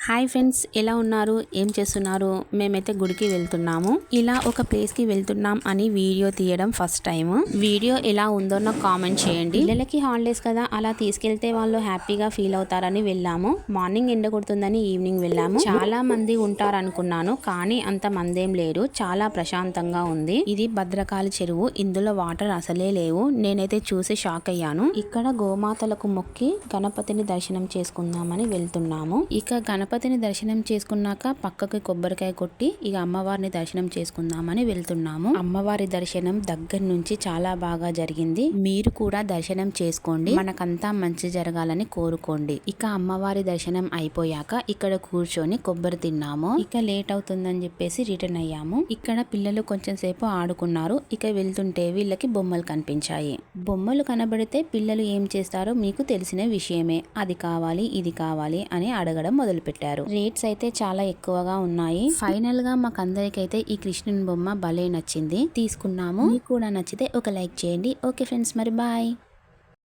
Hi friends, ఎలా ఉన్నారు? ఏం చేస్తున్నారు? మేమైతే గుడికి వెళ్తున్నాము. ఇలా ఒక ప్లేస్ కి వెళ్తున్నాం అని వీడియో తీయడం ఫస్ట్ టైం. వీడియో ఎలా ఉందో నాకు కామెంట్ చేయండి. పిల్లలకి హాలిడేస్ కదా, అలా తీసుకెళ్తే వాళ్ళు హ్యాపీగా ఫీల్ అవుతారని వెళ్ళాము. మార్నింగ్ ఎండ కొడుతుందని ఈవినింగ్ వెళ్ళాము. చాలా మంది ఉంటారు అనుకున్నాను, కానీ అంత మందేం లేరు. చాలా ప్రశాంతంగా ఉంది. ఇది భద్రకాళి చెరువు. ఇందులో వాటర్ అసలే లేవు. నేనైతే చూసి షాక్ అయ్యాను. ఇక్కడ గోమాతలకు మొక్కి గణపతిని దర్శనం చేసుకుందామని వెళ్తున్నాము. ఇక గణపతిని దర్శనం చేసుకున్నాక పక్కకి కొబ్బరికాయ కొట్టి ఇక అమ్మవారిని దర్శనం చేసుకుందామని వెళ్తున్నాము. అమ్మవారి దర్శనం దగ్గర నుంచి చాలా బాగా జరిగింది. మీరు కూడా దర్శనం చేసుకోండి. మనకంతా మంచి జరగాలని కోరుకోండి. ఇక అమ్మవారి దర్శనం అయిపోయాక ఇక్కడ కూర్చొని కొబ్బరి తిన్నాము. ఇక లేట్ అవుతుందని చెప్పేసి రిటర్న్ అయ్యాము. ఇక్కడ పిల్లలు కొంచెం సేపు ఆడుకున్నారు. ఇక వెళ్తుంటే వీళ్ళకి బొమ్మలు కనిపించాయి. బొమ్మలు కనబడితే పిల్లలు ఏం చేస్తారో మీకు తెలిసిన విషయమే. అది కావాలి, ఇది కావాలి అని అడగడం మొదలుపెట్టారు. రేట్స్ అయితే చాలా ఎక్కువగా ఉన్నాయి. ఫైనల్ గా మాకందరికైతే ఈ కృష్ణుని బొమ్మ భలే నచ్చింది, తీసుకున్నాము. మీకు కూడా నచ్చితే ఒక లైక్ చేయండి. ఓకే ఫ్రెండ్స్, మరి బాయ్.